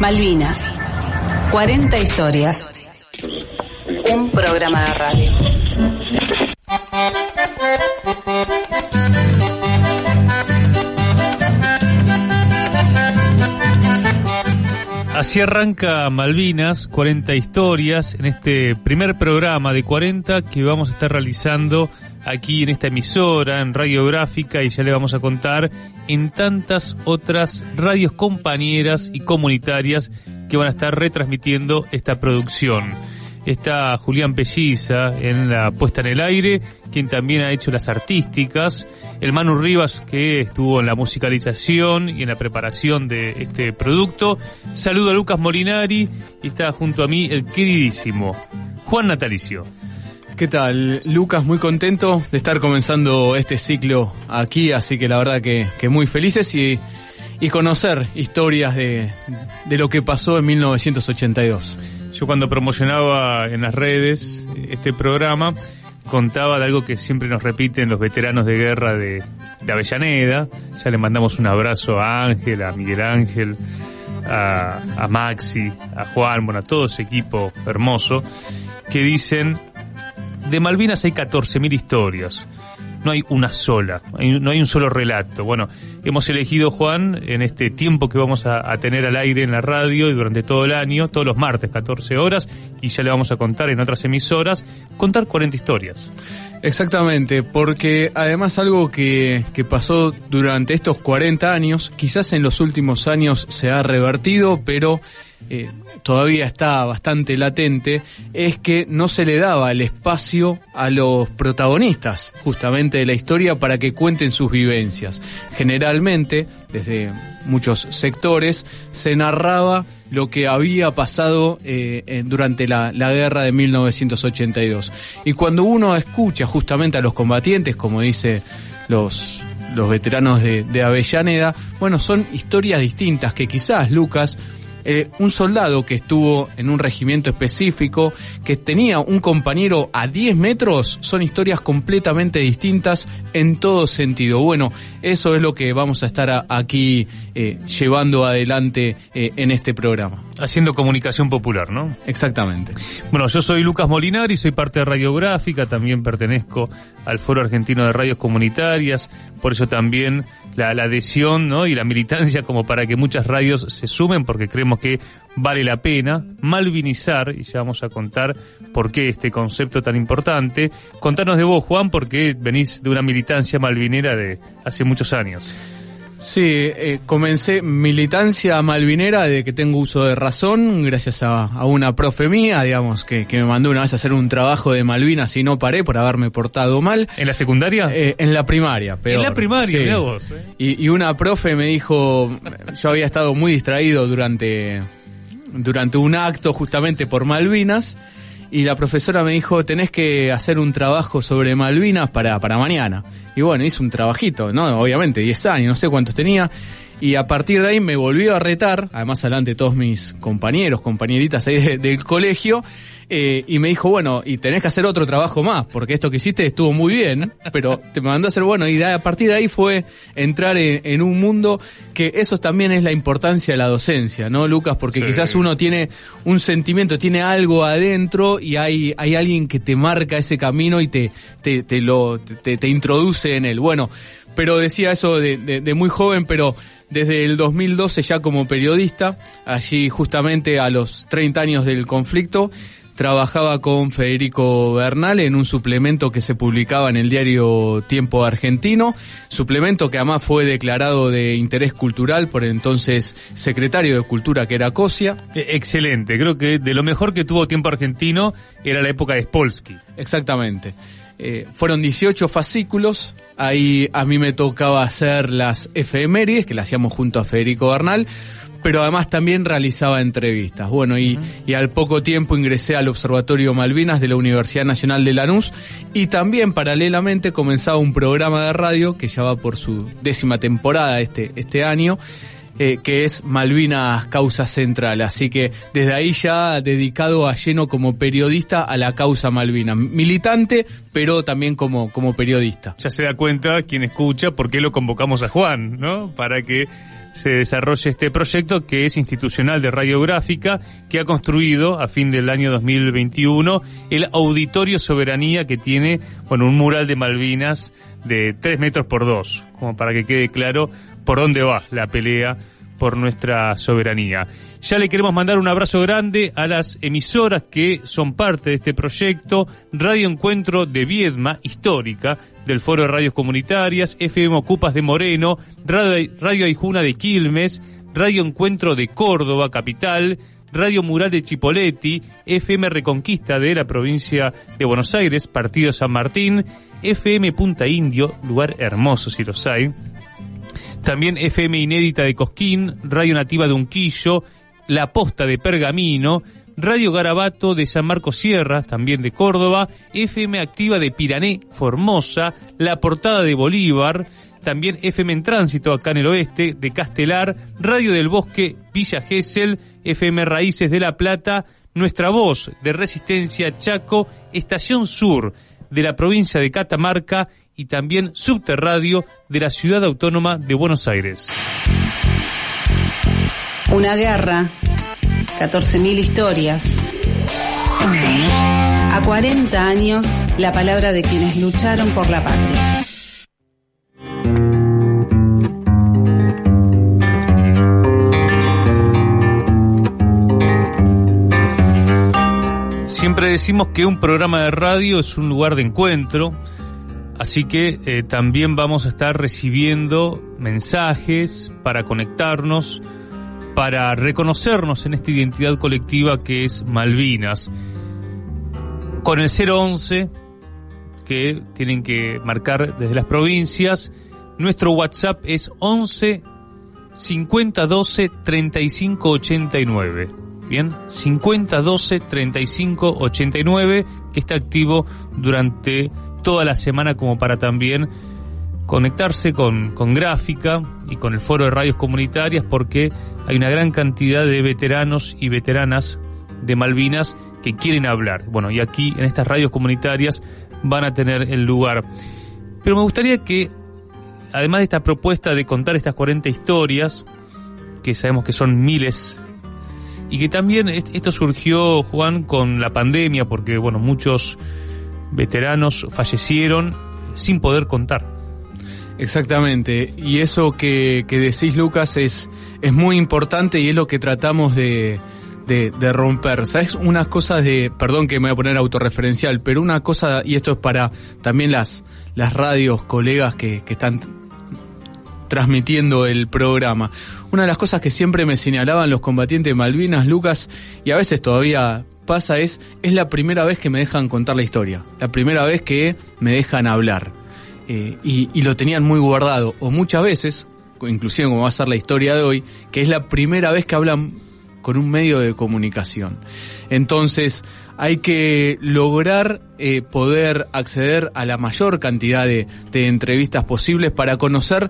Malvinas. 40 historias. Un programa de radio. Así arranca Malvinas, 40 historias, en este primer programa de 40 que vamos a estar realizando aquí en esta emisora, en Radiográfica, y ya le vamos a contar en tantas otras radios compañeras y comunitarias que van a estar retransmitiendo esta producción. Está Julián Pelliza en la puesta en el aire, quien también ha hecho las artísticas, el Manu Rivas, que estuvo en la musicalización y en la preparación de este producto. Saludo a Lucas Molinari y está junto a mí el queridísimo Juan Natalicio. ¿Qué tal, Lucas? Muy contento de estar comenzando este ciclo aquí, así que la verdad que muy felices y conocer historias de lo que pasó en 1982. Yo cuando promocionaba en las redes este programa contaba de algo que siempre nos repiten los veteranos de guerra de Avellaneda. Ya le mandamos un abrazo a Ángel, a Miguel Ángel, a Maxi, a Juan, bueno, a todo ese equipo hermoso, que dicen: de Malvinas hay 14.000 historias. No hay una sola, no hay un solo relato. Bueno, hemos elegido, Juan, en este tiempo que vamos a tener al aire en la radio y durante todo el año, todos los martes, 14 horas, y ya le vamos a contar en otras emisoras, contar 40 historias. Exactamente, porque además algo que pasó durante estos 40 años, quizás en los últimos años se ha revertido, pero todavía está bastante latente, es que no se le daba el espacio a los protagonistas justamente de la historia para que cuenten sus vivencias. Generalmente, desde muchos sectores, se narraba lo que había pasado durante la guerra de 1982. Y cuando uno escucha justamente a los combatientes, como dice los veteranos de Avellaneda, bueno, son historias distintas que quizás, Lucas, un soldado que estuvo en un regimiento específico, que tenía un compañero a 10 metros, son historias completamente distintas en todo sentido. Bueno, eso es lo que vamos a estar aquí llevando adelante en este programa. Haciendo comunicación popular, ¿no? Exactamente. Bueno, yo soy Lucas Molinari, soy parte de Radiográfica, también pertenezco al Foro Argentino de Radios Comunitarias, por eso también la adhesión, ¿no?, y la militancia como para que muchas radios se sumen, porque creemos que vale la pena malvinizar, y ya vamos a contar por qué este concepto tan importante. Contanos de vos, Juan, porque venís de una militancia malvinera de hace muchos años. Sí, comencé militancia malvinera desde que tengo uso de razón, gracias a una profe mía, digamos, que me mandó una vez a hacer un trabajo de Malvinas y no paré por haberme portado mal. ¿En la secundaria? En la primaria, peor. En la primaria, sí. Mirá vos. Y una profe me dijo, yo había estado muy distraído durante un acto justamente por Malvinas, y la profesora me dijo, tenés que hacer un trabajo sobre Malvinas para mañana. Y bueno, hice un trabajito, ¿no? Obviamente, 10 años, no sé cuántos tenía. Y a partir de ahí me volvió a retar, además delante de todos mis compañeritas ahí del colegio, y me dijo, bueno, y tenés que hacer otro trabajo más, porque esto que hiciste estuvo muy bien, pero te mandó a hacer, bueno, y a partir de ahí fue entrar en un mundo que eso también es la importancia de la docencia, ¿no, Lucas? Porque sí, quizás uno tiene un sentimiento, tiene algo adentro y hay alguien que te marca ese camino y te introduce en él. Bueno, pero decía eso de muy joven, pero desde el 2012 ya como periodista, allí justamente a los 30 años del conflicto, trabajaba con Federico Bernal en un suplemento que se publicaba en el diario Tiempo Argentino, suplemento que además fue declarado de interés cultural por el entonces secretario de Cultura, que era Cosia. Excelente, creo que de lo mejor que tuvo Tiempo Argentino era la época de Spolsky. Exactamente. Fueron 18 fascículos, ahí a mí me tocaba hacer las efemérides, que las hacíamos junto a Federico Bernal, pero además también realizaba entrevistas. Bueno, y al poco tiempo ingresé al Observatorio Malvinas de la Universidad Nacional de Lanús, y también paralelamente comenzaba un programa de radio que ya va por su 10ª temporada este año, que es Malvinas Causa Central. Así que desde ahí ya dedicado a lleno como periodista a la causa Malvinas. Militante, pero también como periodista. Ya se da cuenta quien escucha por qué lo convocamos a Juan, ¿no? Para que se desarrolle este proyecto que es institucional de Radiográfica, que ha construido a fin del año 2021 el Auditorio Soberanía, que tiene, bueno, un mural de Malvinas de 3 metros por 2, como para que quede claro por dónde va la pelea por nuestra soberanía. Ya le queremos mandar un abrazo grande a las emisoras que son parte de este proyecto: Radio Encuentro de Viedma, histórica, del Foro de Radios Comunitarias, FM Ocupas de Moreno, Radio Aijuna de Quilmes, Radio Encuentro de Córdoba, capital, Radio Mural de Chipoleti, FM Reconquista de la provincia de Buenos Aires, Partido San Martín, FM Punta Indio, lugar hermoso si los hay, también FM Inédita de Cosquín, Radio Nativa de Unquillo, La Posta de Pergamino, Radio Garabato de San Marcos Sierra, también de Córdoba, FM Activa de Pirané, Formosa, La Portada de Bolívar, también FM en Tránsito acá en el oeste, de Castelar, Radio del Bosque, Villa Gesell, FM Raíces de La Plata, Nuestra Voz de Resistencia Chaco, Estación Sur de la provincia de Catamarca y también Subterradio de la Ciudad Autónoma de Buenos Aires. Una guerra, 14.000 historias. A 40 años, la palabra de quienes lucharon por la patria. Siempre decimos que un programa de radio es un lugar de encuentro, así que también vamos a estar recibiendo mensajes para conectarnos, para reconocernos en esta identidad colectiva que es Malvinas. Con el 011, que tienen que marcar desde las provincias, nuestro WhatsApp es 11 50 12 35 89. Bien, 50 12 35 89, que está activo durante toda la semana como para también conectarse con Gráfica y con el Foro de Radios Comunitarias, porque hay una gran cantidad de veteranos y veteranas de Malvinas que quieren hablar. Bueno, y aquí en estas radios comunitarias van a tener el lugar. Pero me gustaría que, además de esta propuesta de contar estas 40 historias, que sabemos que son miles, y que también esto surgió, Juan, con la pandemia, porque bueno, muchos veteranos fallecieron sin poder contar. Exactamente, y eso que decís, Lucas, es muy importante y es lo que tratamos de romper. ¿Sabes? Unas cosas perdón que me voy a poner autorreferencial, pero una cosa, y esto es para también las radios, colegas que están transmitiendo el programa. Una de las cosas que siempre me señalaban los combatientes de Malvinas, Lucas, y a veces todavía pasa, es la primera vez que me dejan contar la historia, la primera vez que me dejan hablar, y lo tenían muy guardado, o muchas veces, inclusive como va a ser la historia de hoy, que es la primera vez que hablan con un medio de comunicación. Entonces hay que lograr poder acceder a la mayor cantidad de entrevistas posibles para conocer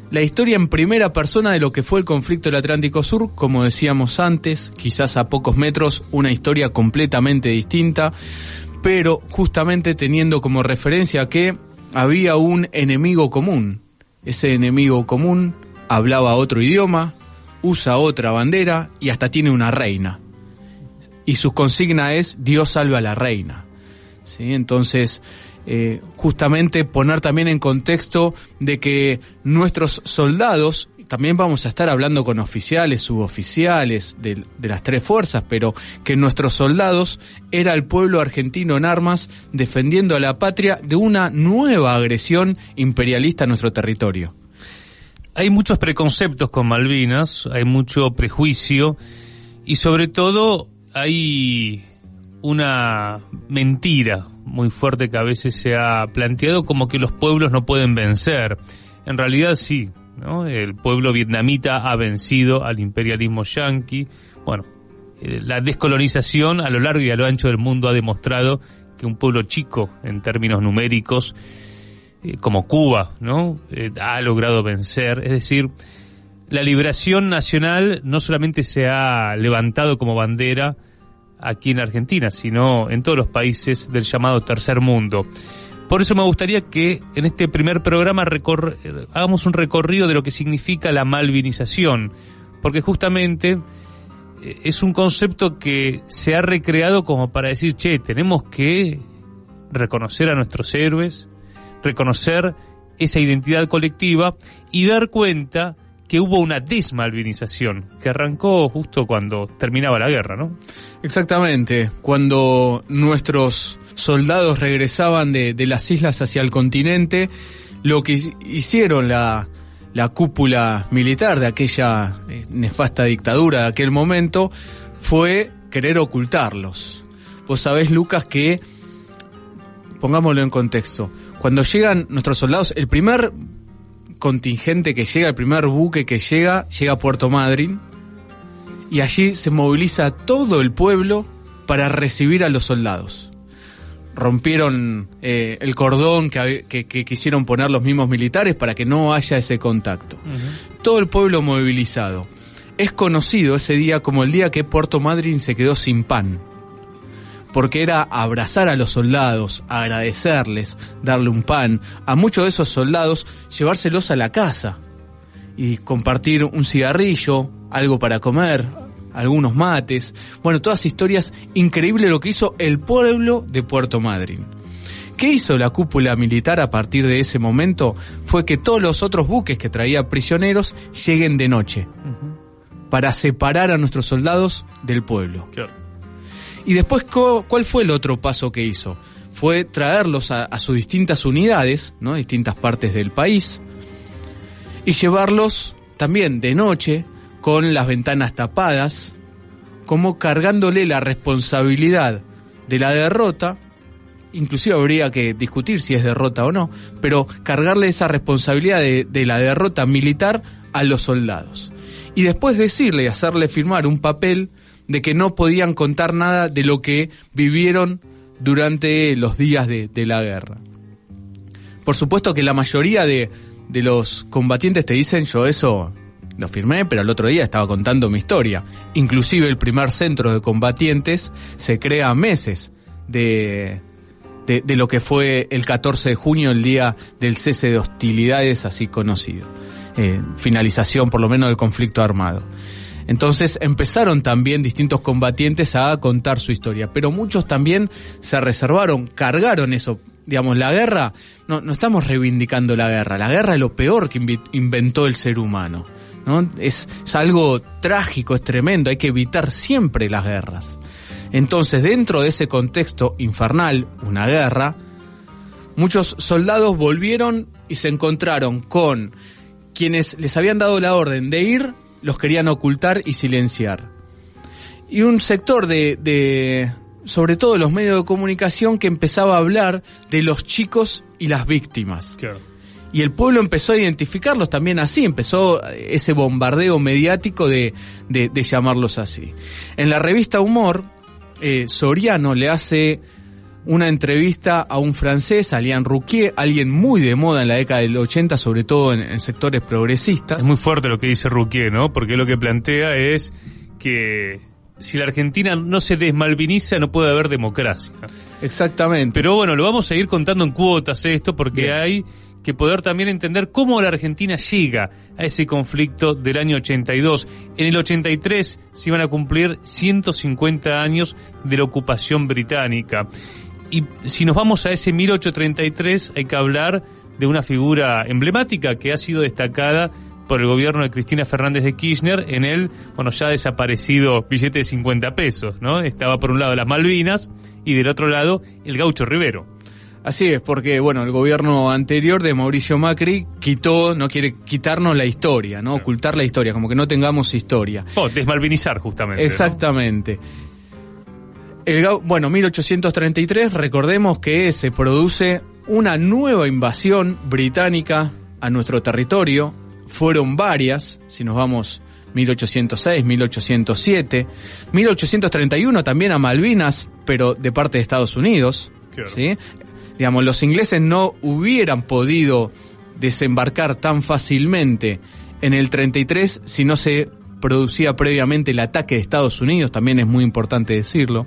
la historia en primera persona de lo que fue el conflicto del Atlántico Sur. Como decíamos antes, quizás a pocos metros, una historia completamente distinta, pero justamente teniendo como referencia que había un enemigo común. Ese enemigo común hablaba otro idioma, usa otra bandera y hasta tiene una reina. Y su consigna es: Dios salve a la reina. ¿Sí? Entonces, justamente poner también en contexto de que nuestros soldados, también vamos a estar hablando con oficiales, suboficiales de las tres fuerzas, pero que nuestros soldados era el pueblo argentino en armas defendiendo a la patria de una nueva agresión imperialista a nuestro territorio. Hay muchos preconceptos con Malvinas, hay mucho prejuicio y sobre todo hay una mentira muy fuerte que a veces se ha planteado, como que los pueblos no pueden vencer. En realidad sí, ¿no? El pueblo vietnamita ha vencido al imperialismo yanqui. Bueno, la descolonización a lo largo y a lo ancho del mundo ha demostrado que un pueblo chico en términos numéricos, como Cuba, ¿no? Ha logrado vencer. Es decir, la liberación nacional no solamente se ha levantado como bandera aquí en Argentina, sino en todos los países del llamado tercer mundo. Por eso me gustaría que en este primer programa hagamos un recorrido de lo que significa la malvinización, porque justamente es un concepto que se ha recreado como para decir, tenemos que reconocer a nuestros héroes, reconocer esa identidad colectiva y dar cuenta que hubo una desmalvinización que arrancó justo cuando terminaba la guerra, ¿no? Exactamente, cuando nuestros soldados regresaban de las islas hacia el continente, lo que hicieron la cúpula militar de aquella nefasta dictadura de aquel momento fue querer ocultarlos. Vos sabés, Lucas, que, pongámoslo en contexto, cuando llegan nuestros soldados, el primer contingente que llega, el primer buque que llega a Puerto Madryn, y allí se moviliza todo el pueblo para recibir a los soldados. Rompieron el cordón que quisieron poner los mismos militares para que no haya ese contacto. Uh-huh. Todo el pueblo movilizado. Es conocido ese día como el día que Puerto Madryn se quedó sin pan, porque era abrazar a los soldados, agradecerles, darle un pan, a muchos de esos soldados llevárselos a la casa y compartir un cigarrillo, algo para comer, algunos mates. Bueno, todas historias increíbles lo que hizo el pueblo de Puerto Madryn. ¿Qué hizo la cúpula militar a partir de ese momento? Fue que todos los otros buques que traía prisioneros lleguen de noche, uh-huh, para separar a nuestros soldados del pueblo. Claro. Y después, ¿cuál fue el otro paso que hizo? Fue traerlos a sus distintas unidades, ¿no? Distintas partes del país, y llevarlos también de noche, con las ventanas tapadas, como cargándole la responsabilidad de la derrota. Inclusive habría que discutir si es derrota o no, pero cargarle esa responsabilidad de la derrota militar a los soldados. Y después decirle y hacerle firmar un papel de que no podían contar nada de lo que vivieron durante los días de la guerra. Por supuesto que la mayoría de los combatientes te dicen, yo eso lo firmé, pero al otro día estaba contando mi historia. Inclusive el primer centro de combatientes se crea a meses de lo que fue el 14 de junio, el día del cese de hostilidades, así conocido. Finalización, por lo menos, del conflicto armado. Entonces empezaron también distintos combatientes a contar su historia, pero muchos también se reservaron, cargaron eso. Digamos, la guerra, no estamos reivindicando la guerra es lo peor que inventó el ser humano, ¿no? Es algo trágico, es tremendo, hay que evitar siempre las guerras. Entonces, dentro de ese contexto infernal, una guerra, muchos soldados volvieron y se encontraron con quienes les habían dado la orden de ir, los querían ocultar y silenciar. Y un sector sobre todo los medios de comunicación, que empezaba a hablar de los chicos y las víctimas. Claro. Y el pueblo empezó a identificarlos también así, empezó ese bombardeo mediático de llamarlos así. En la revista Humor, Soriano le hace una entrevista a un francés, Alain Rouquier, alguien muy de moda en la década del 80, sobre todo en sectores progresistas. Es muy fuerte lo que dice Rouquier, ¿no? Porque lo que plantea es que si la Argentina no se desmalviniza, no puede haber democracia. Exactamente. Pero bueno, lo vamos a ir contando en cuotas esto, porque bien, hay que poder también entender cómo la Argentina llega a ese conflicto del año 82. En el 83 se iban a cumplir 150 años de la ocupación británica. Y si nos vamos a ese 1833, hay que hablar de una figura emblemática que ha sido destacada por el gobierno de Cristina Fernández de Kirchner en el, ya desaparecido billete de 50 pesos, ¿no? Estaba por un lado las Malvinas y del otro lado el Gaucho Rivero. Así es, porque el gobierno anterior de Mauricio Macri no quiere quitarnos la historia, ¿no? Sí. Ocultar la historia, como que no tengamos historia. Desmalvinizar justamente. Exactamente. ¿No? 1833, recordemos que se produce una nueva invasión británica a nuestro territorio. Fueron varias, si nos vamos 1806, 1807, 1831 también a Malvinas, pero de parte de Estados Unidos, claro. ¿Sí? Digamos, los ingleses no hubieran podido desembarcar tan fácilmente en el 33 si no se producida previamente el ataque de Estados Unidos, también es muy importante decirlo.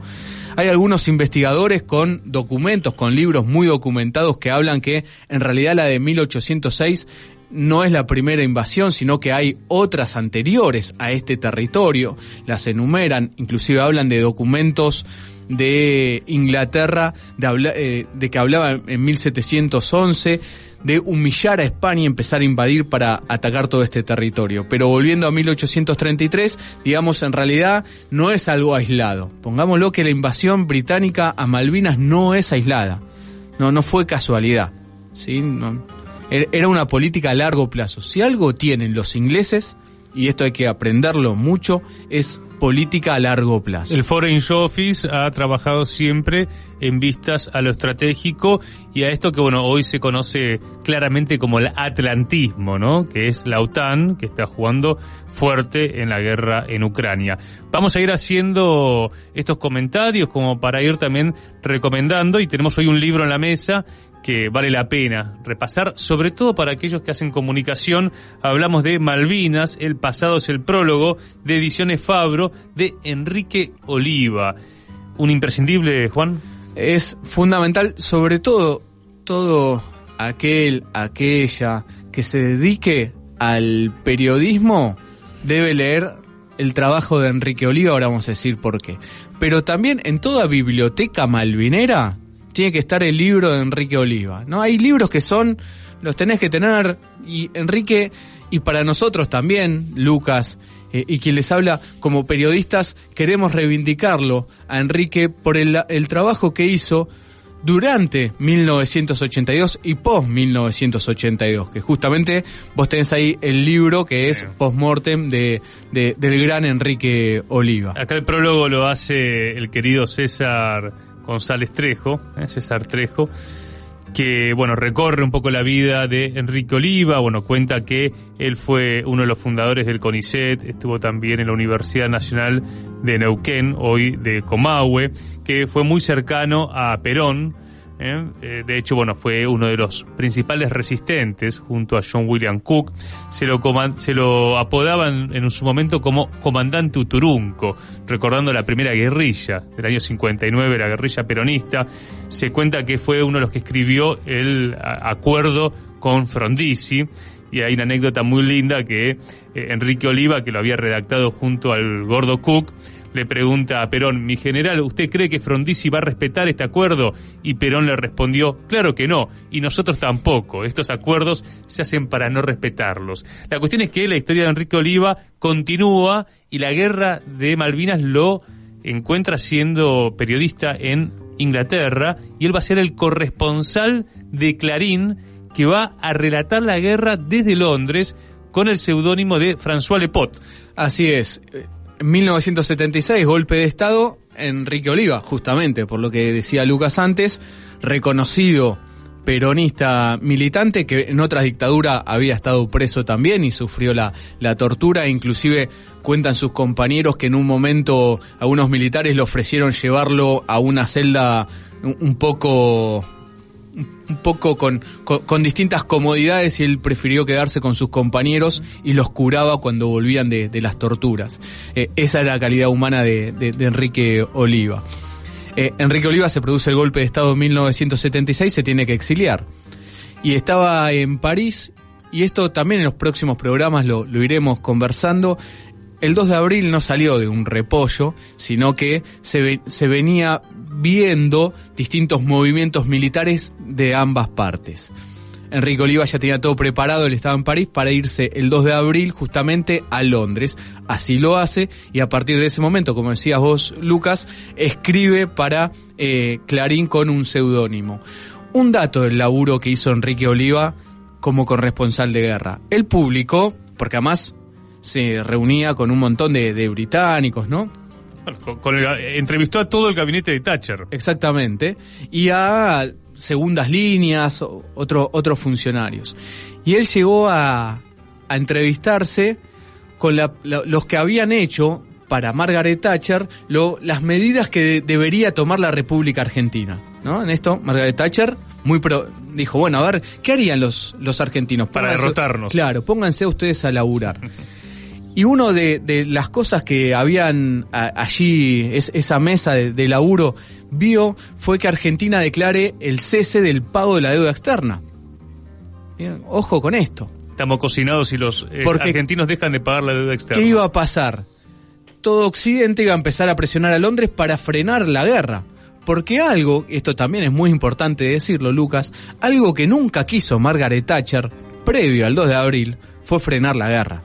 Hay algunos investigadores con documentos, con libros muy documentados que hablan que en realidad la de 1806 no es la primera invasión, sino que hay otras anteriores a este territorio. Las enumeran, inclusive hablan de documentos de Inglaterra, de que hablaba en 1711, de humillar a España y empezar a invadir para atacar todo este territorio. Pero volviendo a 1833, digamos, en realidad no es algo aislado. Pongámoslo que la invasión británica a Malvinas no es aislada. No fue casualidad, ¿sí? Era una política a largo plazo. Si algo tienen los ingleses, y esto hay que aprenderlo mucho, es política a largo plazo. El Foreign Office ha trabajado siempre en vistas a lo estratégico y a esto que, bueno, hoy se conoce claramente como el atlantismo, ¿no? Que es la OTAN, que está jugando fuerte en la guerra en Ucrania. Vamos a ir haciendo estos comentarios como para ir también recomendando, y tenemos hoy un libro en la mesa que vale la pena repasar, sobre todo para aquellos que hacen comunicación. Hablamos de Malvinas, el pasado es el prólogo, de Ediciones Fabro, de Enrique Oliva. ¿Un imprescindible, Juan? Es fundamental, sobre todo aquella que se dedique al periodismo debe leer el trabajo de Enrique Oliva, ahora vamos a decir por qué. Pero también en toda biblioteca malvinera tiene que estar el libro de Enrique Oliva, ¿no? Hay libros que los tenés que tener, y Enrique, y para nosotros también, Lucas, y quien les habla como periodistas, queremos reivindicarlo a Enrique por el trabajo que hizo durante 1982 y post-1982, que justamente vos tenés ahí el libro que es Postmortem del gran Enrique Oliva. Acá el prólogo lo hace el querido César González Trejo, César Trejo, que, bueno, recorre un poco la vida de Enrique Oliva. Bueno, cuenta que él fue uno de los fundadores del CONICET, estuvo también en la Universidad Nacional de Neuquén, hoy de Comahue, que fue muy cercano a Perón. De hecho, bueno, fue uno de los principales resistentes junto a John William Cook. Se lo apodaban en su momento como Comandante Uturunco, recordando la primera guerrilla del año 59, la guerrilla peronista. Se cuenta que fue uno de los que escribió el acuerdo con Frondizi, y hay una anécdota muy linda que Enrique Oliva, que lo había redactado junto al gordo Cook, le pregunta a Perón: mi general, ¿usted cree que Frondizi va a respetar este acuerdo? Y Perón le respondió: claro que no, y nosotros tampoco. Estos acuerdos se hacen para no respetarlos. La cuestión es que la historia de Enrique Oliva continúa, y la guerra de Malvinas lo encuentra siendo periodista en Inglaterra, y él va a ser el corresponsal de Clarín, que va a relatar la guerra desde Londres con el seudónimo de François Lepot. Así es. En 1976, golpe de Estado, Enrique Oliva, justamente por lo que decía Lucas antes, reconocido peronista militante que en otras dictaduras había estado preso también y sufrió la tortura. Inclusive cuentan sus compañeros que en un momento algunos militares le ofrecieron llevarlo a una celda un poco con distintas comodidades, y él prefirió quedarse con sus compañeros y los curaba cuando volvían de las torturas. Esa era la calidad humana de Enrique Oliva. Enrique Oliva se produce el golpe de Estado en 1976, se tiene que exiliar. Y estaba en París, y esto también en los próximos programas lo iremos conversando. El 2 de abril no salió de un repollo, sino que se venía viendo distintos movimientos militares de ambas partes. Enrique Oliva ya tenía todo preparado, él estaba en París para irse el 2 de abril justamente a Londres. Así lo hace, y a partir de ese momento, como decías vos, Lucas, escribe para Clarín con un seudónimo. Un dato del laburo que hizo Enrique Oliva como corresponsal de guerra. Él publicó, porque además se reunía con un montón de británicos, ¿no? Bueno, entrevistó a todo el gabinete de Thatcher. Exactamente. Y a segundas líneas, otros funcionarios. Y él llegó a entrevistarse con los que habían hecho para Margaret Thatcher las medidas que debería tomar la República Argentina, ¿no? En esto, Margaret Thatcher dijo, bueno, a ver, ¿qué harían los argentinos? Para derrotarnos. Claro, pónganse ustedes a laburar. Y uno de las cosas que habían allí, esa mesa de laburo, vio fue que Argentina declare el cese del pago de la deuda externa. Bien, ojo con esto. Estamos cocinados si los argentinos dejan de pagar la deuda externa. ¿Qué iba a pasar? Todo Occidente iba a empezar a presionar a Londres para frenar la guerra. Porque algo, esto también es muy importante decirlo, Lucas, algo que nunca quiso Margaret Thatcher, previo al 2 de abril, fue frenar la guerra.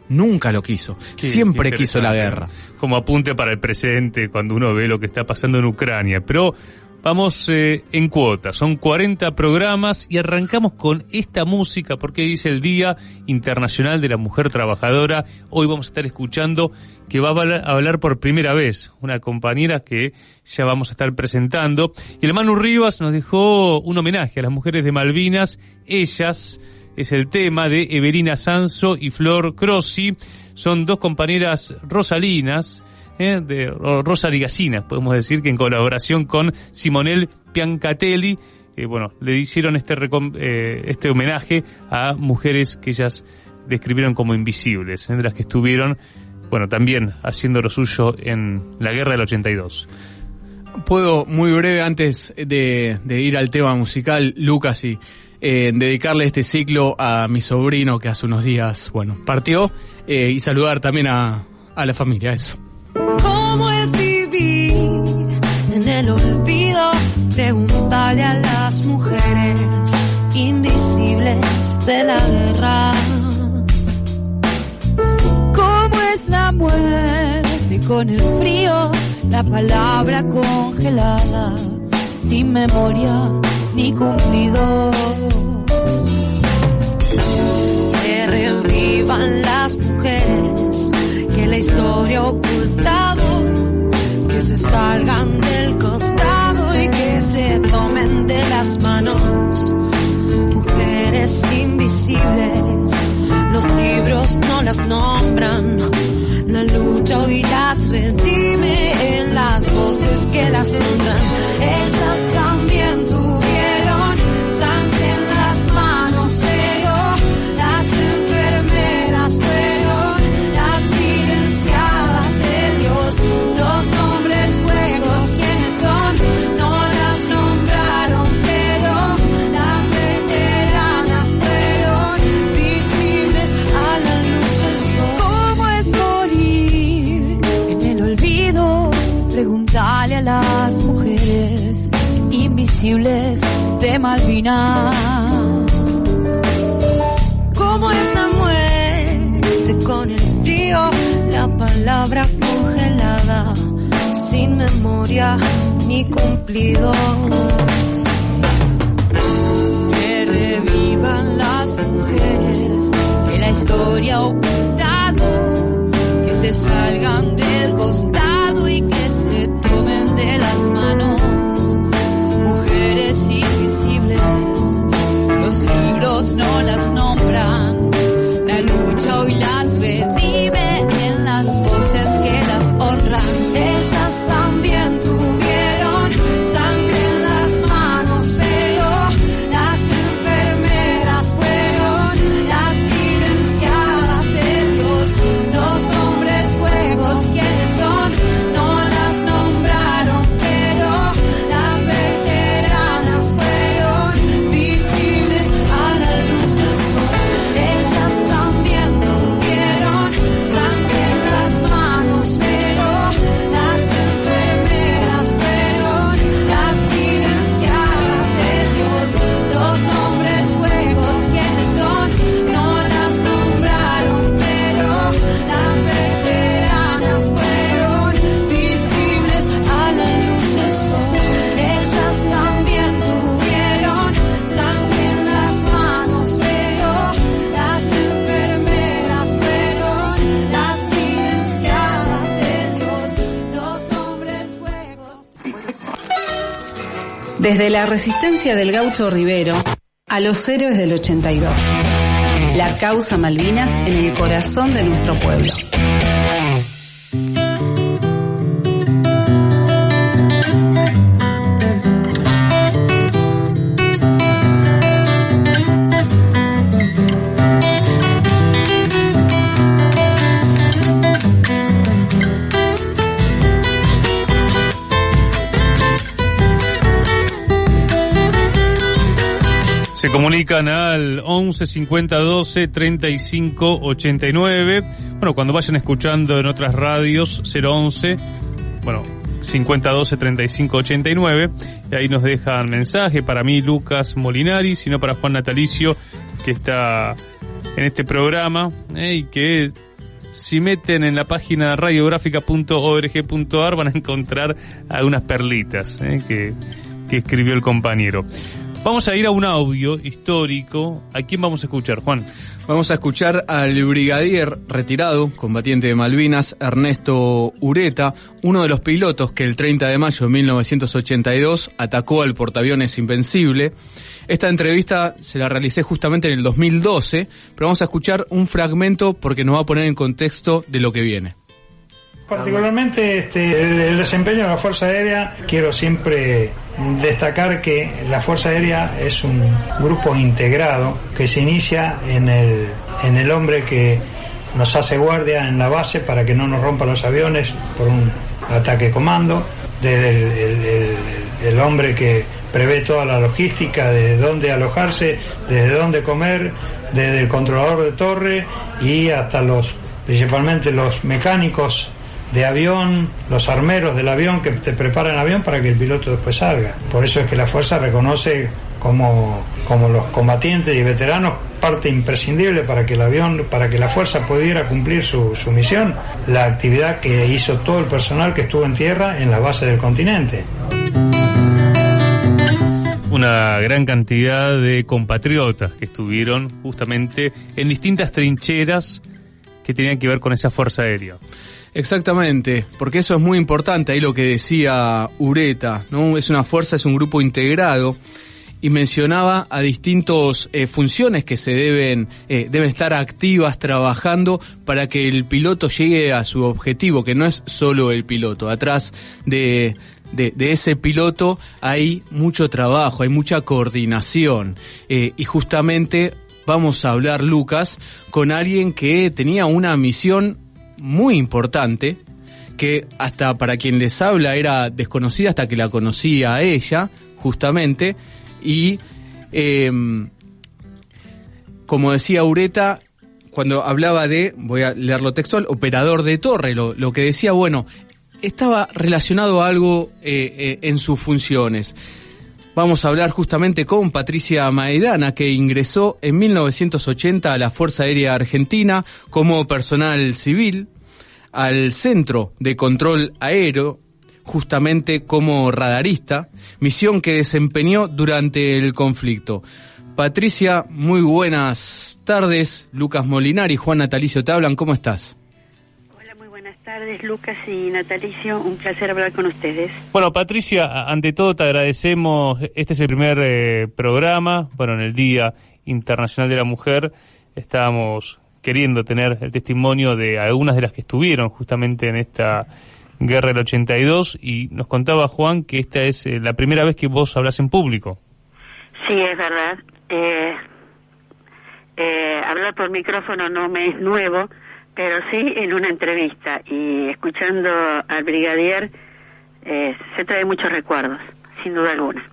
Nunca lo quiso. Siempre quiso la guerra. Como apunte para el presente cuando uno ve lo que está pasando en Ucrania. Pero vamos en cuota. Son 40 programas y arrancamos con esta música porque dice el Día Internacional de la Mujer Trabajadora. Hoy vamos a estar escuchando que va a hablar por primera vez una compañera que ya vamos a estar presentando. Y el Manu Rivas nos dejó un homenaje a las mujeres de Malvinas. Ellas es el tema de Evelina Sanso y Flor Crossi. Son dos compañeras rosalinas, rosaligasinas, podemos decir, que en colaboración con Simonel Piancatelli, le hicieron este homenaje a mujeres que ellas describieron como invisibles, de las que estuvieron, también haciendo lo suyo en la guerra del 82. Puedo, muy breve, antes de ir al tema musical, Lucas, y dedicarle este ciclo a mi sobrino que hace unos días, partió, y saludar también a la familia, eso. ¿Cómo es vivir en el olvido? Pregúntale a las mujeres invisibles de la guerra. ¿Cómo es la muerte con el frío? La palabra congelada, sin memoria ni cumplido. Que revivan las mujeres que la historia ha ocultado, que se salgan del costado y que se tomen de las manos. Mujeres invisibles, los libros no las nombran, la lucha hoy las redime en las voces que las honran. Ellas también tuvieron sangre en las manos, pero las enfermeras fueron las silenciadas de Dios. Los hombres fuegos, ¿quiénes son? No las nombraron, pero las veteranas fueron visibles a la luz del sol. ¿Cómo es morir en el olvido? Pregúntale a las mujeres invisibles de Malvinas. ¿Cómo es la muerte con el frío? La palabra congelada, sin memoria ni cumplidos. Que revivan las mujeres que la historia ha ocultado, que se salgan del costado y que se tomen de las manos. Mujeres invisibles, los libros no las nombran, la lucha hoy las redime en las voces que las honran. Ellas también tuvieron sangre en las manos, pero las enfermeras fueron las silenciadas de Dios. Los hombres fuegos, ¿quiénes son? No las nombraron, pero las veteranas fueron visibles a la luz del sol. Ellas también tuvieron sangre en las manos, pero las enfermeras fueron las silenciadas de Dios. Los hombres fuegos, ¿quiénes son? No las nombraron, pero las veteranas fueron visibles a la luz del sol. Ellas también tuvieron sangre en las manos, pero las enfermeras fueron las silenciadas de Dios. Los hombres fuegos. Desde la resistencia del Gaucho Rivero a los héroes del 82. La causa Malvinas en el corazón de nuestro pueblo. Se comunican al 11 50 12 35 89. Bueno, cuando vayan escuchando en otras radios, 011, bueno, 50 12 35 89. Y ahí nos dejan mensaje para mí, Lucas Molinari, sino para Juan Natalicio, que está en este programa, y que si meten en la página radiográfica.org.ar van a encontrar algunas perlitas que escribió el compañero. Vamos a ir a un audio histórico. ¿A quién vamos a escuchar, Juan? Vamos a escuchar al brigadier retirado, combatiente de Malvinas, Ernesto Ureta, uno de los pilotos que el 30 de mayo de 1982 atacó al portaaviones Invencible. Esta entrevista se la realicé justamente en el 2012, pero vamos a escuchar un fragmento porque nos va a poner en contexto de lo que viene. Particularmente el desempeño de la Fuerza Aérea, quiero siempre destacar que la Fuerza Aérea es un grupo integrado que se inicia en el hombre que nos hace guardia en la base para que no nos rompan los aviones por un ataque comando, desde el hombre que prevé toda la logística, de dónde alojarse, desde dónde comer, desde el controlador de torre y hasta principalmente los mecánicos de avión, los armeros del avión que te preparan el avión para que el piloto después salga. Por eso es que la Fuerza reconoce como los combatientes y veteranos parte imprescindible para que la Fuerza pudiera cumplir su misión, la actividad que hizo todo el personal que estuvo en tierra en la base del continente. Una gran cantidad de compatriotas que estuvieron justamente en distintas trincheras que tenían que ver con esa Fuerza Aérea. Exactamente, porque eso es muy importante, ahí lo que decía Ureta, ¿no? Es una fuerza, es un grupo integrado, y mencionaba a distintos funciones que se deben estar activas trabajando para que el piloto llegue a su objetivo, que no es solo el piloto. Atrás de ese piloto hay mucho trabajo, hay mucha coordinación, y justamente vamos a hablar, Lucas, con alguien que tenía una misión muy importante, que hasta para quien les habla era desconocida hasta que la conocía a ella, justamente, y como decía Ureta, cuando hablaba voy a leerlo textual, operador de torre, lo que decía, bueno, estaba relacionado a algo en sus funciones. Vamos a hablar justamente con Patricia Maidana, que ingresó en 1980 a la Fuerza Aérea Argentina como personal civil, al Centro de Control Aéreo, justamente como radarista, misión que desempeñó durante el conflicto. Patricia, muy buenas tardes. Lucas Molinari y Juan Natalicio te hablan. ¿Cómo estás? Buenas tardes, Lucas y Natalicio, un placer hablar con ustedes. Bueno, Patricia, ante todo te agradecemos, este es el primer programa, bueno, en el Día Internacional de la Mujer, estábamos queriendo tener el testimonio de algunas de las que estuvieron justamente en esta guerra del 82, y nos contaba Juan que esta es la primera vez que vos hablas en público. Sí, es verdad, hablar por micrófono no me es nuevo, pero sí en una entrevista, y escuchando al brigadier se trae muchos recuerdos, sin duda alguna.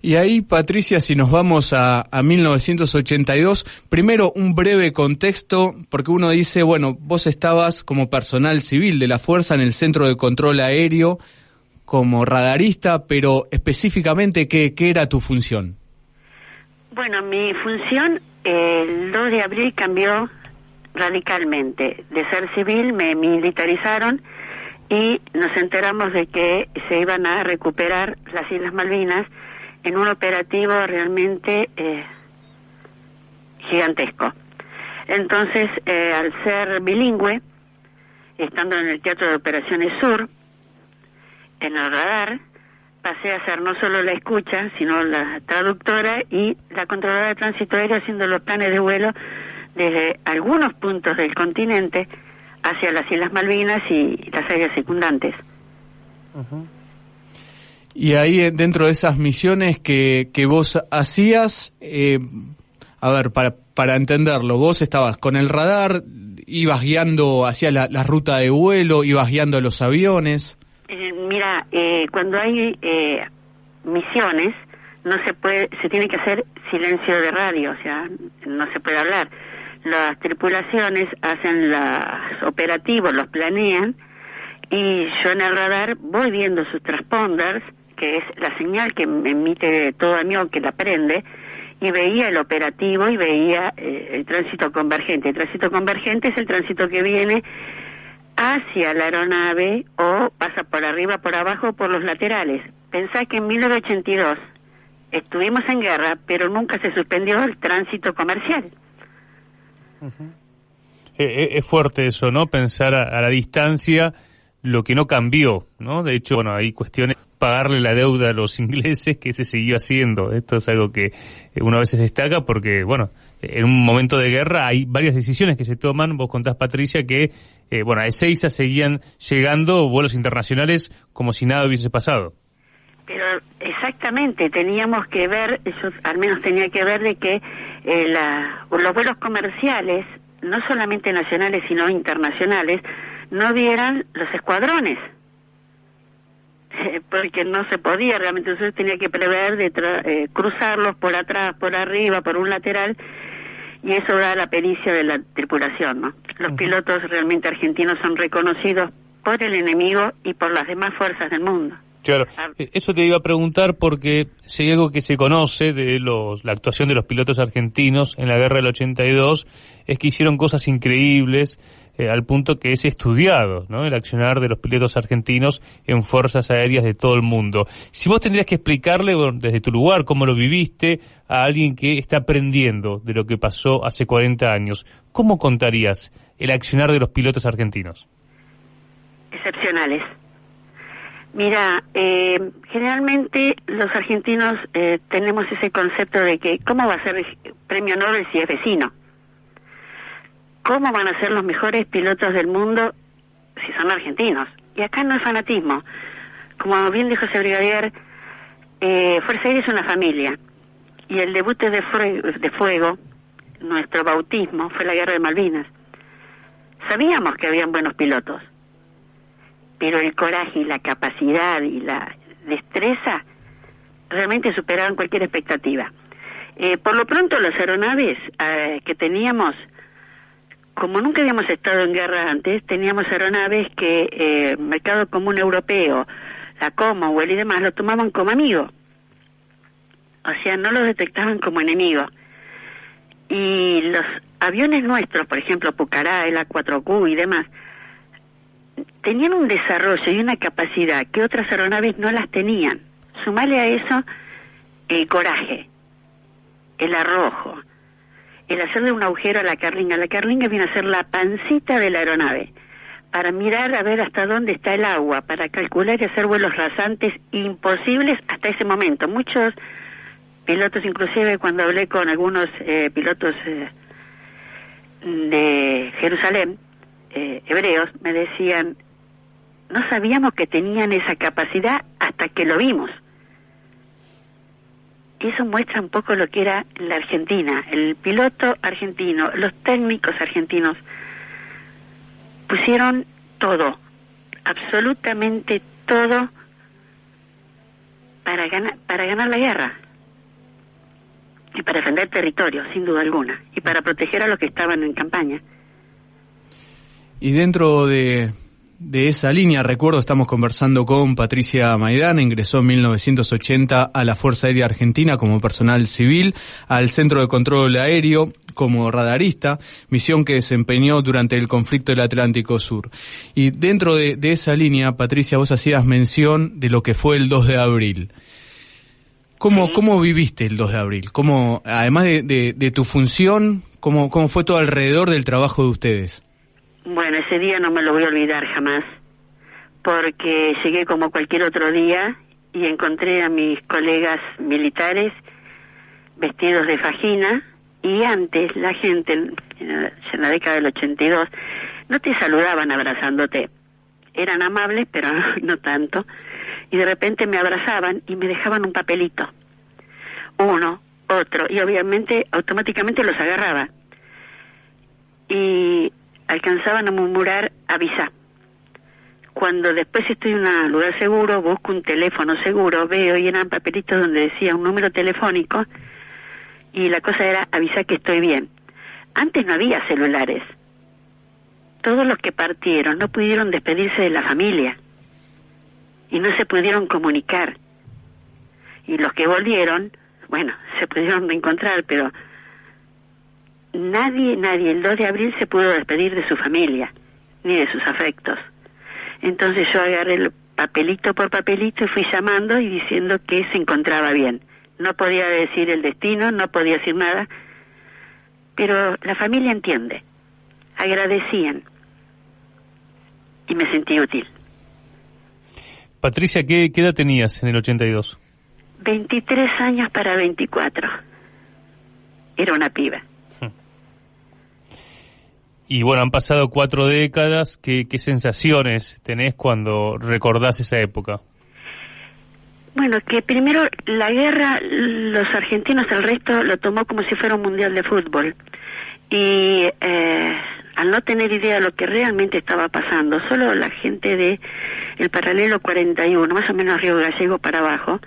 Y ahí, Patricia, si nos vamos a 1982, primero un breve contexto, porque uno dice, bueno, vos estabas como personal civil de la Fuerza en el Centro de Control Aéreo, como radarista, pero específicamente, ¿qué era tu función? Bueno, mi función el 2 de abril cambió radicalmente. De ser civil me militarizaron y nos enteramos de que se iban a recuperar las Islas Malvinas en un operativo realmente gigantesco. Entonces, al ser bilingüe, estando en el Teatro de Operaciones Sur, en el radar, pasé a ser no solo la escucha, sino la traductora y la controladora de tránsito aéreo, haciendo los planes de vuelo desde algunos puntos del continente hacia las Islas Malvinas y las áreas circundantes. Uh-huh. Y ahí dentro de esas misiones que vos hacías, a ver, para entenderlo, vos estabas con el radar, ibas guiando hacia la ruta de vuelo, ibas guiando los aviones. Mira, cuando hay misiones, se tiene que hacer silencio de radio, o sea, no se puede hablar. Las tripulaciones hacen los operativos, los planean, y yo en el radar voy viendo sus transponders, que es la señal que emite todo avión, que la prende, y veía el operativo y veía el tránsito convergente. El tránsito convergente es el tránsito que viene hacia la aeronave o pasa por arriba, por abajo, por los laterales. Pensá que en 1982 estuvimos en guerra, pero nunca se suspendió el tránsito comercial. Es fuerte eso, ¿no? Pensar a la distancia lo que no cambió, ¿no? De hecho, bueno, hay cuestiones, pagarle la deuda a los ingleses, que se siguió haciendo. Esto es algo que uno a veces destaca porque, bueno, en un momento de guerra hay varias decisiones que se toman. Vos contás, Patricia, que, bueno, a Ezeiza seguían llegando vuelos internacionales como si nada hubiese pasado. Pero exactamente, teníamos que ver, yo al menos tenía que ver de que los vuelos comerciales, no solamente nacionales sino internacionales, no vieran los escuadrones, porque no se podía realmente. Entonces tenía que prever de cruzarlos por atrás, por arriba, por un lateral, y eso da la pericia de la tripulación, ¿no? Los pilotos realmente argentinos son reconocidos por el enemigo y por las demás fuerzas del mundo. Claro, eso te iba a preguntar porque si hay algo que se conoce de la actuación de los pilotos argentinos en la guerra del 82, es que hicieron cosas increíbles, al punto que es estudiado, ¿no? El accionar de los pilotos argentinos en fuerzas aéreas de todo el mundo. Si vos tendrías que explicarle, bueno, desde tu lugar, cómo lo viviste, a alguien que está aprendiendo de lo que pasó hace 40 años, ¿cómo contarías el accionar de los pilotos argentinos? Excepcionales. Mira, generalmente los argentinos tenemos ese concepto de que ¿cómo va a ser premio Nobel si es vecino? ¿Cómo van a ser los mejores pilotos del mundo si son argentinos? Y acá no es fanatismo. Como bien dijo ese brigadier, Fuerza Aérea es una familia. Y el debut de fuego, nuestro bautismo, fue la Guerra de Malvinas. Sabíamos que habían buenos pilotos, pero el coraje y la capacidad y la destreza realmente superaban cualquier expectativa. Por lo pronto, las aeronaves que teníamos, como nunca habíamos estado en guerra antes, teníamos aeronaves que el mercado común europeo, la Commonwealth y demás, lo tomaban como amigo. O sea, no lo detectaban como enemigo. Y los aviones nuestros, por ejemplo, Pucará, el A4Q y demás, tenían un desarrollo y una capacidad que otras aeronaves no las tenían. Sumale a eso el coraje, el arrojo, el hacerle un agujero a la carlinga. La carlinga viene a ser la pancita de la aeronave, para mirar a ver hasta dónde está el agua, para calcular y hacer vuelos rasantes imposibles hasta ese momento. Muchos pilotos, inclusive cuando hablé con algunos pilotos de Jerusalén, hebreos, me decían, no sabíamos que tenían esa capacidad hasta que lo vimos. Y eso muestra un poco lo que era la Argentina, el piloto argentino, los técnicos argentinos pusieron todo, absolutamente todo para ganar la guerra y para defender territorio, sin duda alguna, y para proteger a los que estaban en campaña. Y dentro de esa línea, recuerdo, estamos conversando con Patricia Maidana, ingresó en 1980 a la Fuerza Aérea Argentina como personal civil, al Centro de Control Aéreo como radarista, misión que desempeñó durante el conflicto del Atlántico Sur. Y dentro de esa línea, Patricia, vos hacías mención de lo que fue el 2 de abril. ¿Cómo viviste el 2 de abril? ¿Cómo, además de tu función, cómo fue todo alrededor del trabajo de ustedes? Bueno, ese día no me lo voy a olvidar jamás, porque llegué como cualquier otro día y encontré a mis colegas militares vestidos de fajina, y antes la gente, en la década del 82, no te saludaban abrazándote. Eran amables, pero no tanto, y de repente me abrazaban y me dejaban un papelito, uno, otro, y obviamente automáticamente los agarraba. Y alcanzaban a murmurar, avisa. cuando después estoy en un lugar seguro, busco un teléfono seguro, veo y eran papelitos donde decía un número telefónico y la cosa era avisar que estoy bien. Antes no había celulares. Todos los que partieron no pudieron despedirse de la familia y no se pudieron comunicar. Y los que volvieron, bueno, se pudieron reencontrar, pero nadie el 2 de abril se pudo despedir de su familia, ni de sus afectos. Entonces yo agarré el papelito por papelito y fui llamando y diciendo que se encontraba bien. No podía decir el destino, no podía decir nada, pero la familia entiende, agradecían y me sentí útil. Patricia, ¿qué edad tenías en el 82? 23 años para 24. Era una piba. Y bueno, han pasado 4 décadas. ¿Qué sensaciones tenés cuando recordás esa época? Bueno, que primero la guerra, los argentinos, el resto lo tomó como si fuera un mundial de fútbol. Y al no tener idea de lo que realmente estaba pasando, solo la gente de el paralelo 41, más o menos Río Gallego para abajo,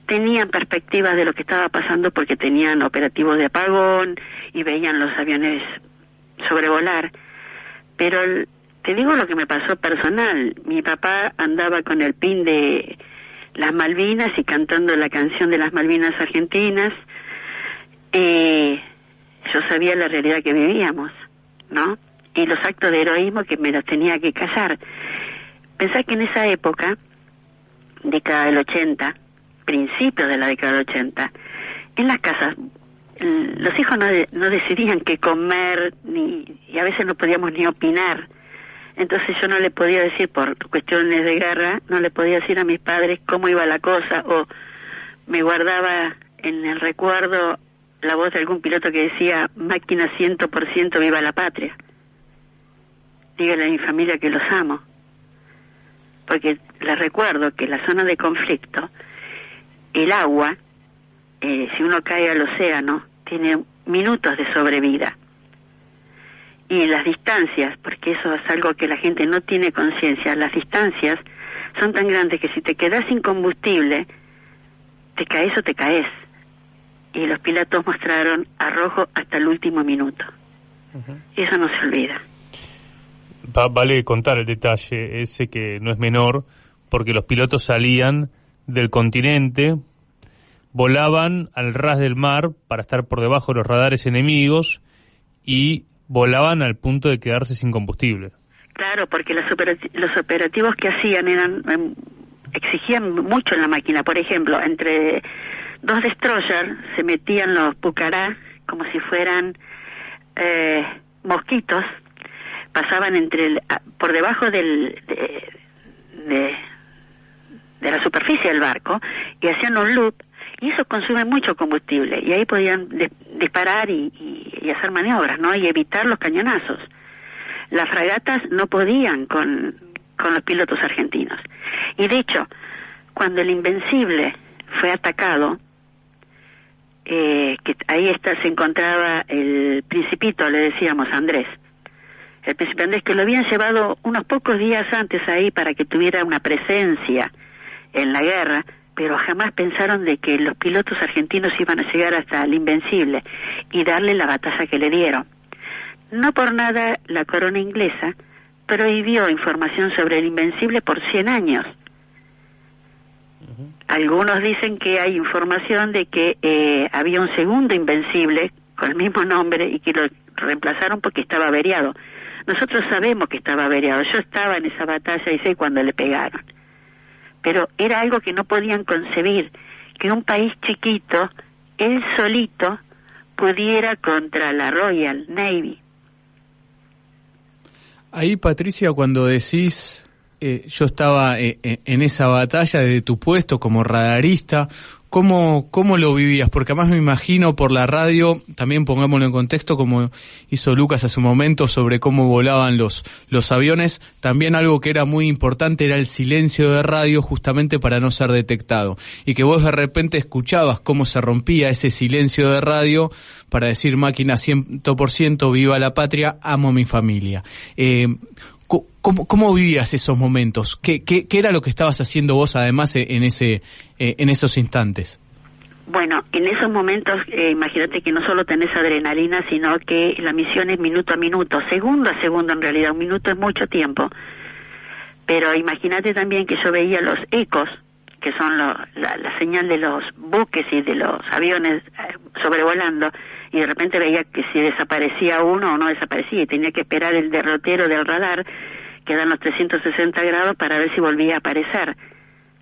tenían perspectivas de lo que estaba pasando porque tenían operativos de apagón y veían los aviones sobrevolar. Pero te digo lo que me pasó personal. Mi papá andaba con el pin de las Malvinas y cantando la canción de las Malvinas argentinas. Yo sabía la realidad que vivíamos, ¿no? Y los actos de heroísmo que me los tenía que callar. Pensá que en esa época, década del 80, principios de la década del 80, en las casas los hijos no decidían qué comer, y a veces no podíamos ni opinar. Entonces yo no le podía decir, por cuestiones de guerra, no le podía decir a mis padres cómo iba la cosa, o me guardaba en el recuerdo la voz de algún piloto que decía, máquina 100% viva la patria. Dígale a mi familia que los amo. Porque les recuerdo que en la zona de conflicto, el agua, si uno cae al océano, tiene minutos de sobrevida. Y las distancias, porque eso es algo que la gente no tiene conciencia, las distancias son tan grandes que si te quedas sin combustible, te caes o te caes. Y los pilotos mostraron arrojo hasta el último minuto. Eso no se olvida. Vale contar el detalle ese, que no es menor, porque los pilotos salían del continente, volaban al ras del mar para estar por debajo de los radares enemigos y volaban al punto de quedarse sin combustible. Claro, porque los operativos que hacían exigían mucho en la máquina. Por ejemplo, entre 2 destroyers se metían los pucará como si fueran mosquitos, pasaban por debajo de la superficie del barco y hacían un loop, y eso consume mucho combustible, y ahí podían disparar y hacer maniobras, ¿no? Y evitar los cañonazos. Las fragatas no podían con los pilotos argentinos. Y de hecho, cuando el Invencible fue atacado, que ahí se encontraba el Principito, le decíamos, Andrés. El Príncipe Andrés, que lo habían llevado unos pocos días antes ahí para que tuviera una presencia en la guerra, pero jamás pensaron de que los pilotos argentinos iban a llegar hasta el Invencible y darle la batalla que le dieron. No por nada la corona inglesa prohibió información sobre el Invencible por 100 años. Algunos dicen que hay información de que había un segundo Invencible con el mismo nombre y que lo reemplazaron porque estaba averiado. Nosotros sabemos que estaba averiado. Yo estaba en esa batalla y sé cuando le pegaron. Pero era algo que no podían concebir, que un país chiquito, él solito, pudiera contra la Royal Navy. Ahí, Patricia, cuando decís, yo estaba en esa batalla desde tu puesto como radarista, ¿cómo lo vivías? Porque además me imagino por la radio, también pongámoslo en contexto, como hizo Lucas hace un momento, sobre cómo volaban los aviones, también algo que era muy importante era el silencio de radio, justamente para no ser detectado, y que vos de repente escuchabas cómo se rompía ese silencio de radio para decir, máquina 100%, viva la patria, amo mi familia. ¿Cómo vivías esos momentos? ¿Qué era lo que estabas haciendo vos además en esos instantes? Bueno, en esos momentos, imagínate que no solo tenés adrenalina, sino que la misión es minuto a minuto, segundo a segundo en realidad, un minuto es mucho tiempo. Pero imagínate también que yo veía los ecos, que son la señal de los buques y de los aviones sobrevolando, y de repente veía que si desaparecía uno o no desaparecía, y tenía que esperar el derrotero del radar, que dan los 360 grados, para ver si volvía a aparecer.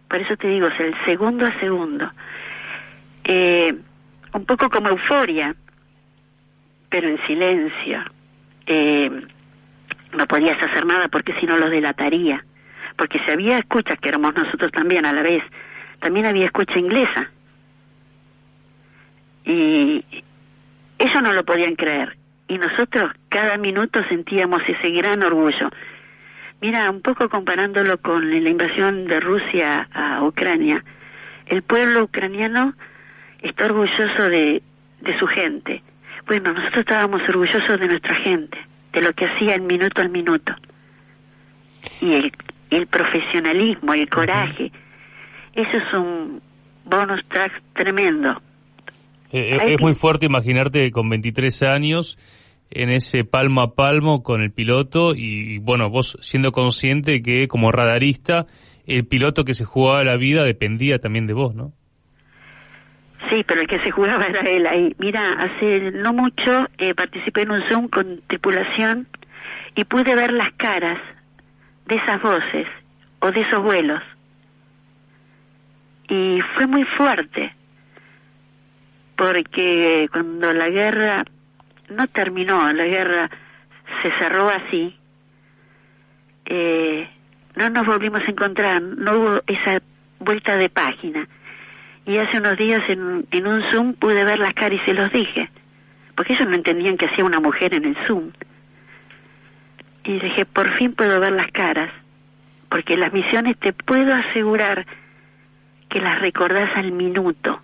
Por eso te digo, es el segundo a segundo. Un poco como euforia, pero en silencio. No podías hacer nada porque si no los delataría. Porque si había escuchas, que éramos nosotros también a la vez, también había escucha inglesa. Y ellos no lo podían creer. Y nosotros cada minuto sentíamos ese gran orgullo. Mira, un poco comparándolo con la invasión de Rusia a Ucrania, el pueblo ucraniano está orgulloso de su gente. Bueno, nosotros estábamos orgullosos de nuestra gente, de lo que hacía en minuto al minuto. Y el profesionalismo, el coraje, eso es un bonus track tremendo. Es muy fuerte imaginarte con 23 años en ese palmo a palmo con el piloto y bueno, vos siendo consciente que como radarista el piloto que se jugaba la vida dependía también de vos, ¿no? Sí, pero el que se jugaba era él ahí. Mira, hace no mucho participé en un Zoom con tripulación y pude ver las caras de esas voces o de esos vuelos. Y fue muy fuerte, porque cuando la guerra no terminó, la guerra se cerró así, no nos volvimos a encontrar, no hubo esa vuelta de página. Y hace unos días en un Zoom pude ver las caras y se los dije, porque ellos no entendían que hacía una mujer en el Zoom. Y dije, por fin puedo ver las caras, porque las misiones te puedo asegurar que las recordás al minuto.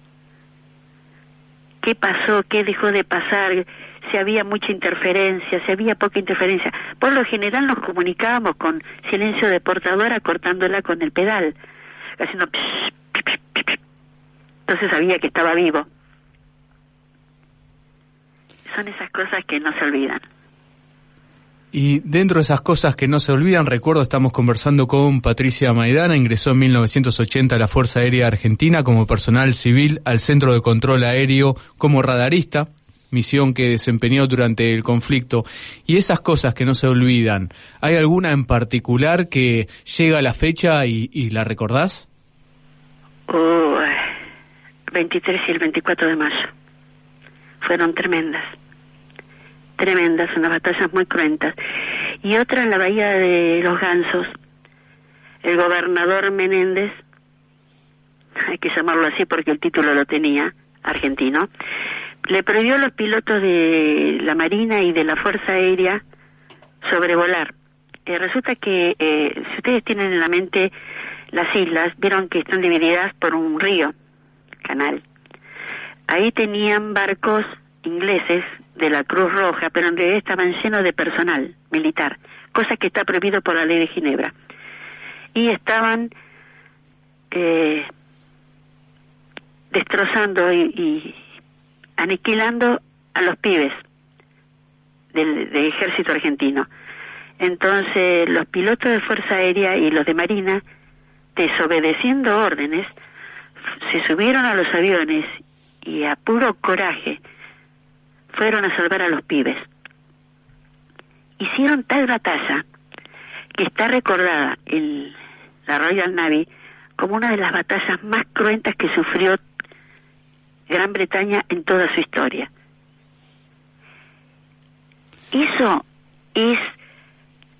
¿Qué pasó? ¿Qué dejó de pasar? Si había mucha interferencia, si había poca interferencia. Por lo general nos comunicábamos con silencio de portadora, cortándola con el pedal, haciendo psh, psh, psh, psh, psh. Entonces sabía que estaba vivo. Son esas cosas que no se olvidan. Y dentro de esas cosas que no se olvidan, recuerdo, estamos conversando con Patricia Maidana, ingresó en 1980 a la Fuerza Aérea Argentina como personal civil al Centro de Control Aéreo como radarista, misión que desempeñó durante el conflicto. Y esas cosas que no se olvidan, ¿hay alguna en particular que llega a la fecha y la recordás? 23 y el 24 de mayo. Fueron tremendas, unas batallas muy cruentas. Y otra en la Bahía de los Gansos. El gobernador Menéndez, hay que llamarlo así porque el título lo tenía, argentino, le prohibió a los pilotos de la Marina y de la Fuerza Aérea sobrevolar. Resulta que, si ustedes tienen en la mente las islas, vieron que están divididas por un río, canal. Ahí tenían barcos ingleses de la Cruz Roja, pero en realidad estaban llenos de personal militar, cosa que está prohibido por la ley de Ginebra. Y estaban destrozando y aniquilando a los pibes del ejército argentino. Entonces los pilotos de Fuerza Aérea y los de Marina, desobedeciendo órdenes, se subieron a los aviones y a puro coraje fueron a salvar a los pibes. Hicieron tal batalla que está recordada en la Royal Navy como una de las batallas más cruentas que sufrió Gran Bretaña en toda su historia. Eso es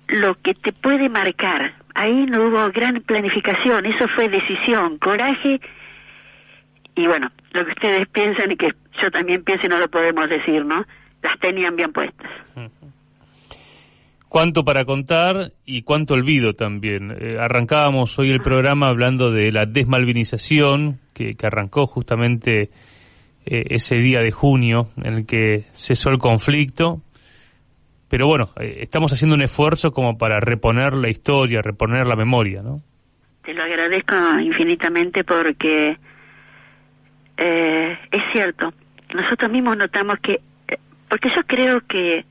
lo que te puede marcar. Ahí no hubo gran planificación, eso fue decisión, coraje, y bueno, lo que ustedes piensan y que yo también pienso y no lo podemos decir, ¿no? Las tenían bien puestas. Cuánto para contar y cuánto olvido también. Arrancábamos hoy el programa hablando de la desmalvinización que arrancó justamente ese día de junio en el que cesó el conflicto, pero bueno, estamos haciendo un esfuerzo como para reponer la historia, reponer la memoria, ¿no? Te lo agradezco infinitamente porque es cierto, nosotros mismos notamos que, porque yo creo que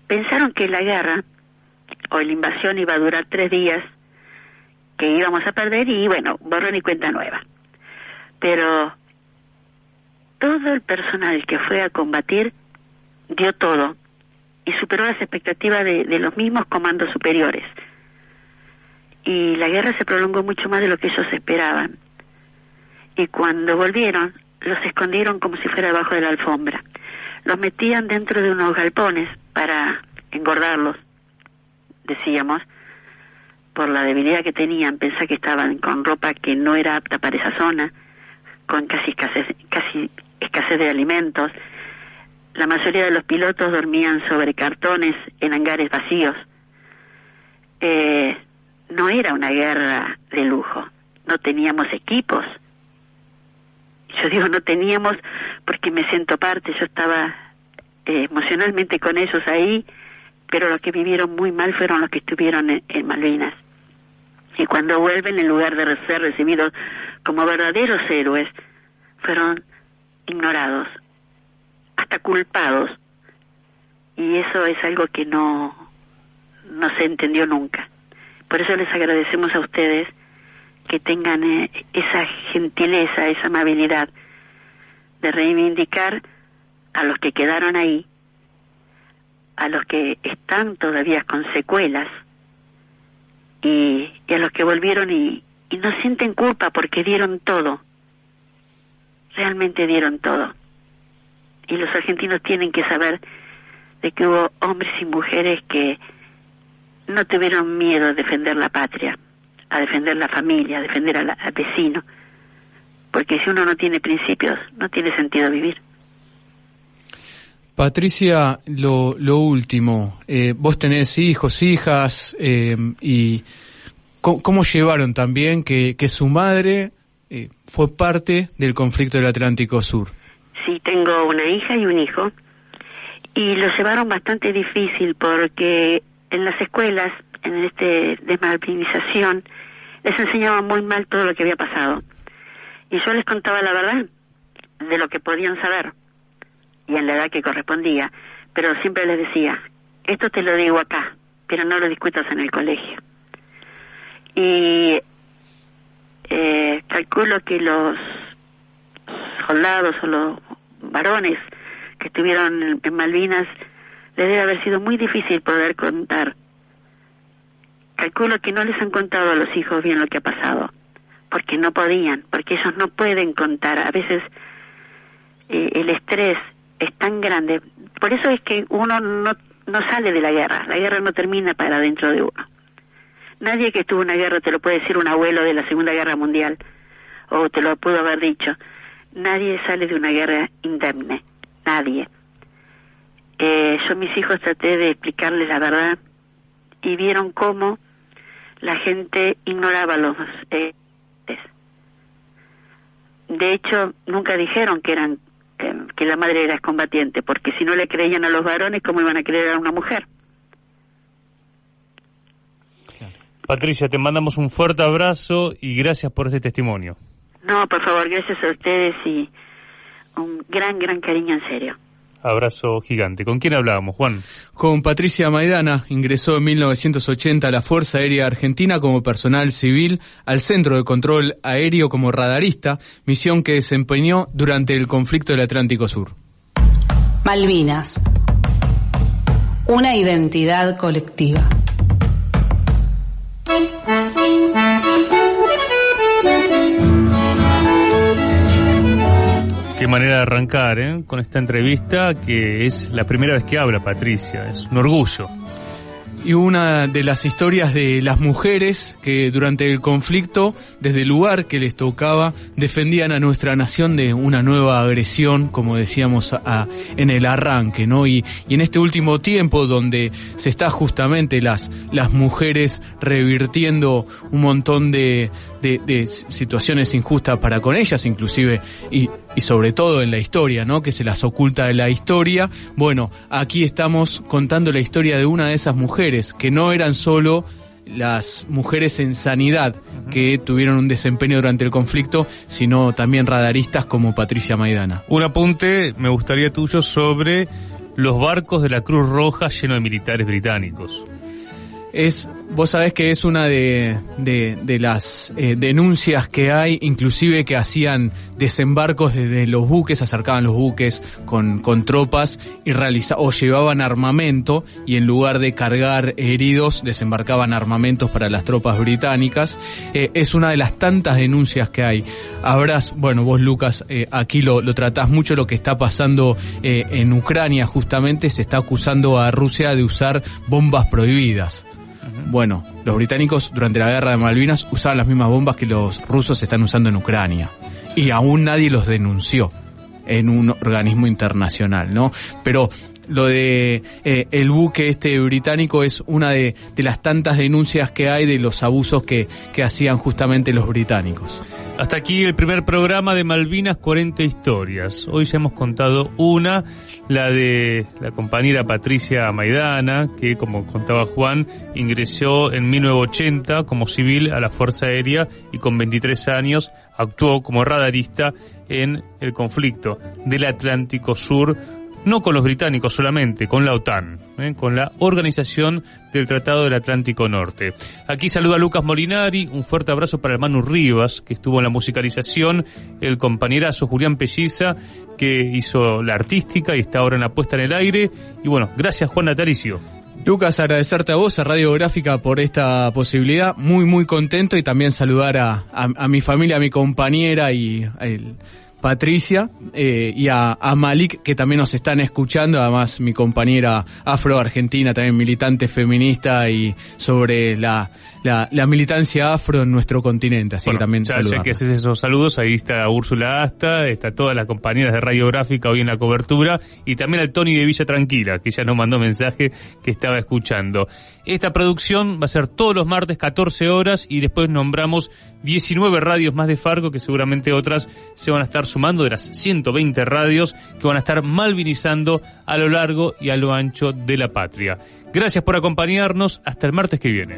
pensaron que la guerra o la invasión iba a durar 3 días, que íbamos a perder y bueno, borrón y cuenta nueva. Pero todo el personal que fue a combatir dio todo y superó las expectativas de los mismos comandos superiores. Y la guerra se prolongó mucho más de lo que ellos esperaban. Y cuando volvieron, los escondieron como si fuera debajo de la alfombra. Los metían dentro de unos galpones para engordarlos, decíamos, por la debilidad que tenían. Pensá que estaban con ropa que no era apta para esa zona, con casi escasez de alimentos. La mayoría de los pilotos dormían sobre cartones en hangares vacíos. No era una guerra de lujo, no teníamos equipos. Yo digo no teníamos porque me siento parte, yo estaba emocionalmente con ellos ahí, pero los que vivieron muy mal fueron los que estuvieron en Malvinas. Y cuando vuelven, en lugar de ser recibidos como verdaderos héroes, fueron ignorados, hasta culpados. Y eso es algo que no se entendió nunca. Por eso les agradecemos a ustedes que tengan esa gentileza, esa amabilidad de reivindicar a los que quedaron ahí, a los que están todavía con secuelas y a los que volvieron y no sienten culpa porque dieron todo, realmente dieron todo. Y los argentinos tienen que saber de que hubo hombres y mujeres que no tuvieron miedo a defender la patria, a defender la familia, a defender al vecino, porque si uno no tiene principios, no tiene sentido vivir. Patricia, lo último, vos tenés hijos, hijas, y ¿cómo llevaron también que su madre fue parte del conflicto del Atlántico Sur? Sí, tengo una hija y un hijo, y lo llevaron bastante difícil porque en las escuelas, en desmalvinización, les enseñaban muy mal todo lo que había pasado. Y yo les contaba la verdad de lo que podían saber, y en la edad que correspondía, pero siempre les decía, esto te lo digo acá, pero no lo discutas en el colegio. Y calculo que los soldados o los varones que estuvieron en Malvinas les debe haber sido muy difícil poder contar. Calculo que no les han contado a los hijos bien lo que ha pasado, porque no podían, porque ellos no pueden contar. A veces el estrés es tan grande. Por eso es que uno no sale de la guerra no termina para dentro de uno. Nadie que estuvo en una guerra te lo puede decir un abuelo de la Segunda Guerra Mundial, o te lo pudo haber dicho. Nadie sale de una guerra indemne, nadie. Yo a mis hijos traté de explicarles la verdad y vieron cómo la gente ignoraba los de hecho nunca dijeron que eran que la madre era excombatiente, porque si no le creían a los varones, ¿cómo iban a creer a una mujer? Patricia, te mandamos un fuerte abrazo y gracias por este testimonio. No, por favor, gracias a ustedes y un gran cariño, en serio. Abrazo gigante. ¿Con quién hablábamos, Juan? Con Patricia Maidana. Ingresó en 1980 a la Fuerza Aérea Argentina como personal civil, al Centro de Control Aéreo como radarista, misión que desempeñó durante el conflicto del Atlántico Sur. Malvinas. Una identidad colectiva. Qué manera de arrancar, con esta entrevista, que es la primera vez que habla Patricia, es un orgullo. y una de las historias de las mujeres que durante el conflicto, desde el lugar que les tocaba, defendían a nuestra nación de una nueva agresión, como decíamos en el arranque, ¿no? Y en este último tiempo donde se está justamente las mujeres revirtiendo un montón de situaciones injustas para con ellas, inclusive y sobre todo en la historia, ¿no? Que se las oculta de la historia. Bueno, aquí estamos contando la historia de una de esas mujeres, que no eran solo las mujeres en sanidad que tuvieron un desempeño durante el conflicto, sino también radaristas como Patricia Maidana. Un apunte me gustaría tuyo sobre los barcos de la Cruz Roja llenos de militares británicos. Vos sabés que es una de las denuncias que hay, inclusive que hacían desembarcos desde los buques, acercaban los buques con tropas y o llevaban armamento, y en lugar de cargar heridos desembarcaban armamentos para las tropas británicas. Es una de las tantas denuncias que hay. Vos Lucas, aquí lo tratás mucho, lo que está pasando en Ucrania. Justamente se está acusando a Rusia de usar bombas prohibidas. Bueno, los británicos durante la guerra de Malvinas usaban las mismas bombas que los rusos están usando en Ucrania. Y aún nadie los denunció en un organismo internacional, ¿no? Pero lo de el buque británico es una de las tantas denuncias que hay de los abusos que hacían justamente los británicos. Hasta aquí el primer programa de Malvinas 40 historias. Hoy ya hemos contado una, la de la compañera Patricia Maidana, que, como contaba Juan, ingresó en 1980 como civil a la Fuerza Aérea y con 23 años actuó como radarista en el conflicto del Atlántico Sur, no con los británicos solamente, con la OTAN, con la Organización del Tratado del Atlántico Norte. Aquí saluda Lucas Molinari, un fuerte abrazo para el Manu Rivas, que estuvo en la musicalización, el compañerazo Julián Pelliza, que hizo la artística y está ahora en la puesta en el aire. Y bueno, gracias Juan Natalicio. Lucas, agradecerte a vos, a Radiográfica, por esta posibilidad. Muy, muy contento, y también saludar a mi familia, a mi compañera y Patricia, y a Malik, que también nos están escuchando, además mi compañera afro-argentina, también militante feminista, y sobre la militancia afro en nuestro continente, así que también ya que haces esos saludos, ahí está Úrsula Asta, está todas las compañeras de Radiográfica hoy en la cobertura, y también al Tony de Villa Tranquila, que ya nos mandó mensaje que estaba escuchando. Esta producción va a ser todos los martes 14 horas, y después nombramos 19 radios más de Farco, que seguramente otras se van a estar sumando, de las 120 radios que van a estar malvinizando a lo largo y a lo ancho de la patria. Gracias por acompañarnos, hasta el martes que viene.